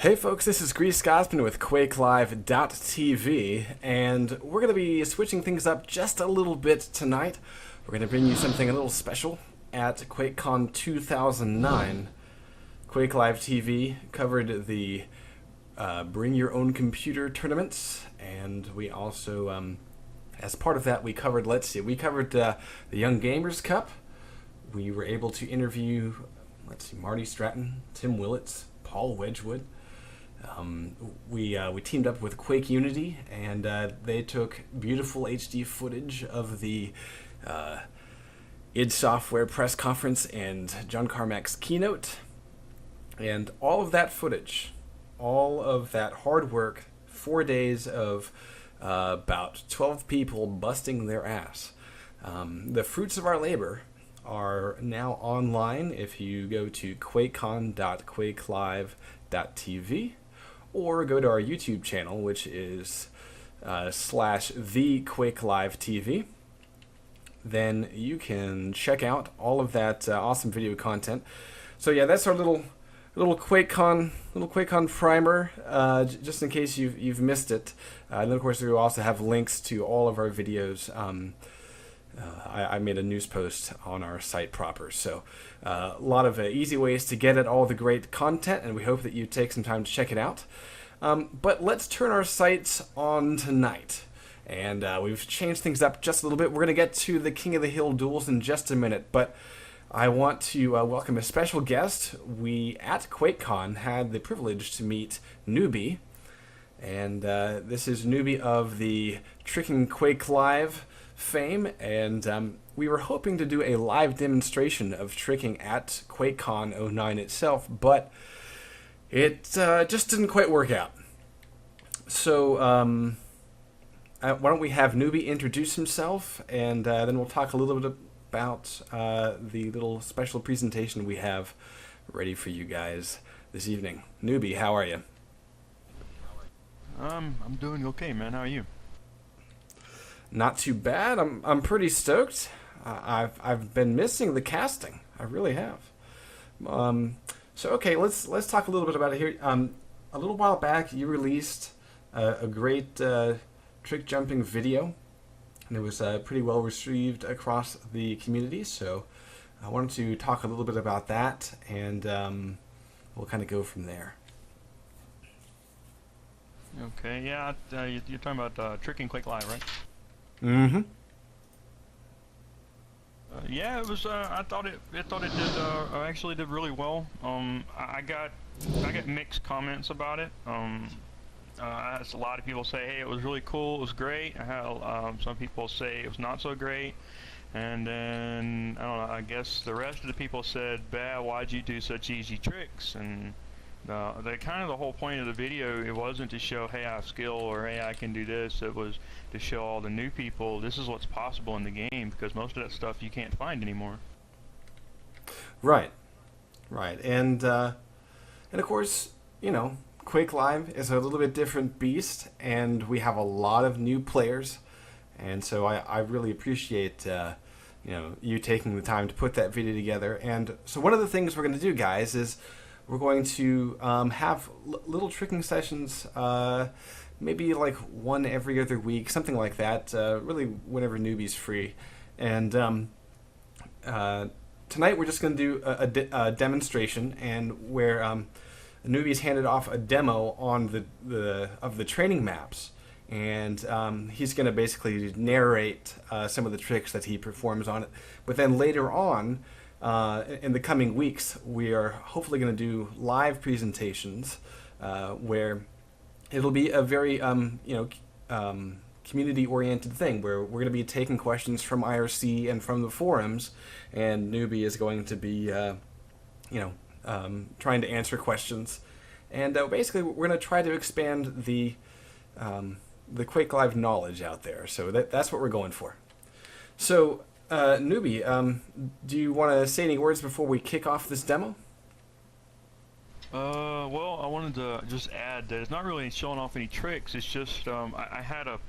Hey folks, this is Grease Scotsman with QuakeLive.tv, and we're going to be switching things up just a little bit tonight. We're going to bring you something a little special at QuakeCon 2009. Quake Live TV covered the Bring Your Own Computer tournaments, and we also, as part of that, we covered the Young Gamers Cup. We were able to interview, Marty Stratton, Tim Willits, Paul Wedgwood. We teamed up with Quake Unity, and they took beautiful HD footage of the id Software press conference and John Carmack's keynote. And all of that footage, all of that hard work, 4 days of about 12 people busting their ass. The fruits of our labor are now online if you go to quakecon.quakelive.tv or go to our YouTube channel, which is /TheQuakeLiveTV. Then you can check out all of that awesome video content. So yeah, that's our little QuakeCon primer, just in case you've missed it. And then of course we will also have links to all of our videos. I made a news post on our site proper, so a lot of easy ways to get at all the great content, and we hope that you take some time to check it out. But let's turn our sights on tonight, and we've changed things up just a little bit. We're going to get to the King of the Hill duels in just a minute, but I want to welcome a special guest. We, at QuakeCon, had the privilege to meet Newbi, and this is Newbi of the Tricking Quake Live fame, and we were hoping to do a live demonstration of tricking at QuakeCon '09 itself, but it just didn't quite work out. So why don't we have Newbi introduce himself, and then we'll talk a little bit about the little special presentation we have ready for you guys this evening. Newbi, how are you? I'm doing okay, man. How are you? Not too bad. I'm pretty stoked. I've been missing the casting. I really have. So okay, let's talk a little bit about it here. A little while back, you released a great trick jumping video, and it was pretty well received across the community. So I wanted to talk a little bit about that, and we'll kind of go from there. Okay, yeah, you're talking about Tricking Quake Live, right? Mm-hmm. Yeah, it was. I thought it actually did really well. I got mixed comments about it. I had a lot of people say, "Hey, it was really cool. It was great." I had some people say it was not so great, and then I don't know. I guess the rest of the people said, "Bah, why'd you do such easy tricks?" And the whole point of the video, it wasn't to show, hey, I have skill, or hey, I can do this. It was to show all the new people this is what's possible in the game, because most of that stuff you can't find anymore. Right, and of course, Quake Live is a little bit different beast, and we have a lot of new players, and so I really appreciate you taking the time to put that video together. And so one of the things we're going to do, guys, is we're going to have little tricking sessions, maybe like one every other week, something like that, really whenever Newbi's free. And tonight we're just going to do a demonstration, and where Newbi's handed off a demo on the training maps, and he's going to basically narrate some of the tricks that he performs on it. But then later on, in the coming weeks, we are hopefully going to do live presentations where it'll be a very community-oriented thing, where we're going to be taking questions from IRC and from the forums, and Newbi is going to be trying to answer questions, and basically we're going to try to expand the Quake Live knowledge out there. So that's what we're going for. So Newbi, do you want to say any words before we kick off this demo? Well, I wanted to just add that it's not really showing off any tricks. It's just I had a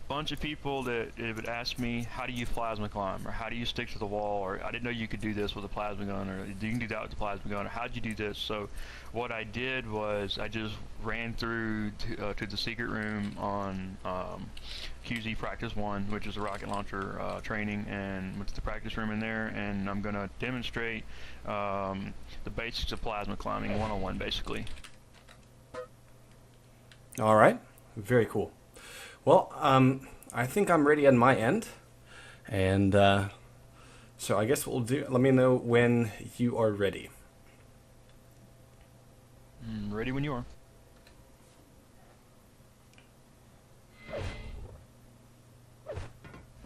bunch of people that it would ask me, how do you plasma climb, or how do you stick to the wall, or I didn't know you could do this with a plasma gun, or you can do that with a plasma gun, or how'd you do this? So what I did was I just ran through to the secret room on QZ Practice 1, which is a rocket launcher training, and went to the practice room in there, and I'm going to demonstrate the basics of plasma climbing 101 basically. All right, very cool. Well, I think I'm ready on my end, and so I guess what we'll do, let me know when you are ready. Ready when you are.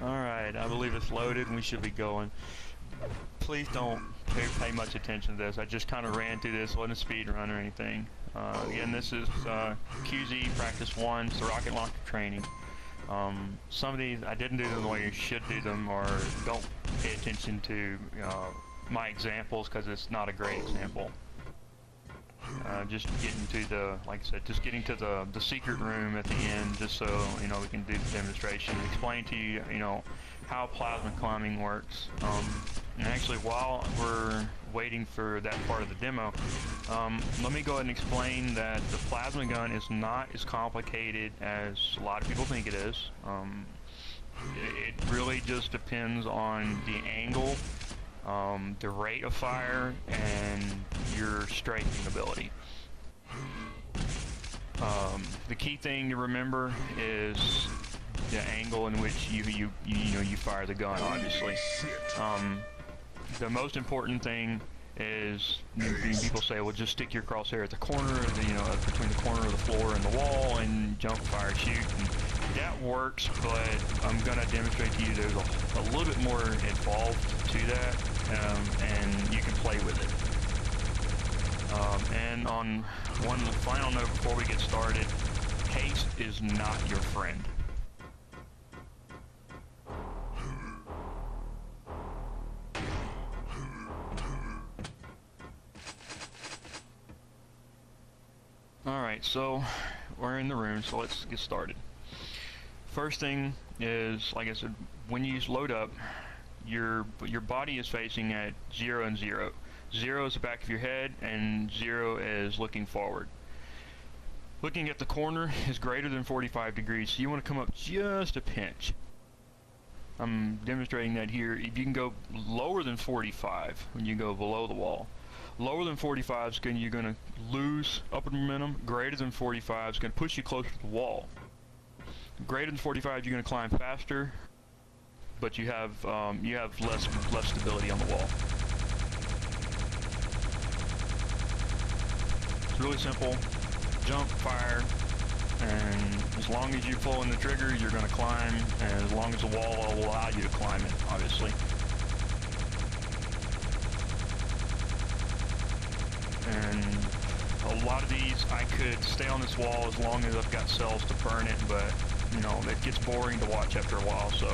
Alright, I believe it's loaded and we should be going. Please don't pay much attention to this. I just kind of ran through this, wasn't a speed run or anything. Again, this is QZ Practice 1, it's the rocket launcher training. Some of these, I didn't do them the way you should do them, or don't pay attention to my examples because it's not a great example. Just getting to the, like I said, just getting to the secret room at the end, just so we can do the demonstration, explain to you, how plasma climbing works. And actually, while we're waiting for that part of the demo, let me go ahead and explain that the plasma gun is not as complicated as a lot of people think it is. It really just depends on the angle, the rate of fire, and your striking ability. The key thing to remember is the angle in which you fire the gun. Obviously, the most important thing is people say, well, just stick your crosshair at the corner, between the corner of the floor and the wall, and jump, fire, shoot. And that works, but I'm gonna demonstrate to you there's a little bit more involved to that, and you can play with it. And on one final note before we get started, haste is not your friend. Alright, so we're in the room, so let's get started. First thing is, like I said, when you load up, your body is facing at 0 and 0. 0 is the back of your head, and 0 is looking forward. Looking at the corner is greater than 45 degrees, so you want to come up just a pinch. I'm demonstrating that here. If you can go lower than 45 when you go below the wall. Lower than 45 is you're going to lose upward momentum. Greater than 45 is going to push you closer to the wall. Greater than 45, you're going to climb faster, but you have less stability on the wall. It's really simple. Jump, fire, and as long as you're pulling the trigger, you're going to climb, and as long as the wall will allow you to climb it, obviously. And a lot of these, I could stay on this wall as long as I've got cells to burn it, but it gets boring to watch after a while. So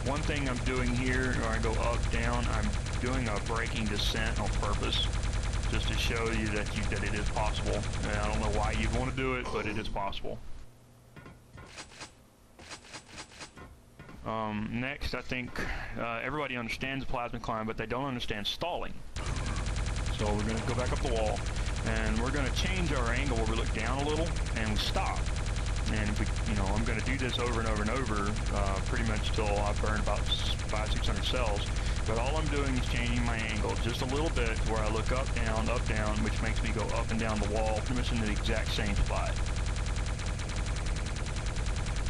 one thing I'm doing here, where I go up, down, I'm doing a braking descent on purpose, just to show you that it is possible. And I don't know why you'd want to do it, but it is possible. Next, I think everybody understands plasma climb, but they don't understand stalling. So we're going to go back up the wall, and we're going to change our angle where we look down a little, and we stop. And I'm going to do this over and over and over, pretty much till I've burned about 500-600 cells. But all I'm doing is changing my angle just a little bit to where I look up, down, which makes me go up and down the wall, pretty much in the exact same spot.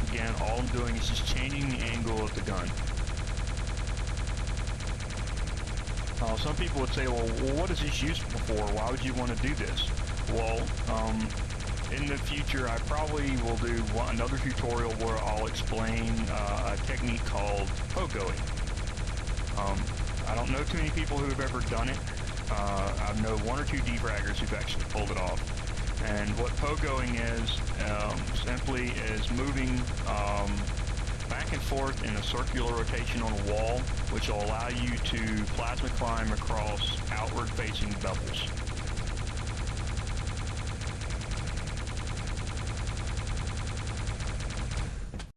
Again, all I'm doing is just changing the angle of the gun. Some people would say, well, what is this useful for? Why would you want to do this? Well, in the future, I probably will do another tutorial where I'll explain a technique called pogoing. I don't know too many people who have ever done it. I know one or two defraggers who've actually pulled it off. And what pogoing is, simply is moving back and forth in a circular rotation on a wall, which will allow you to plasma climb across outward facing bevels.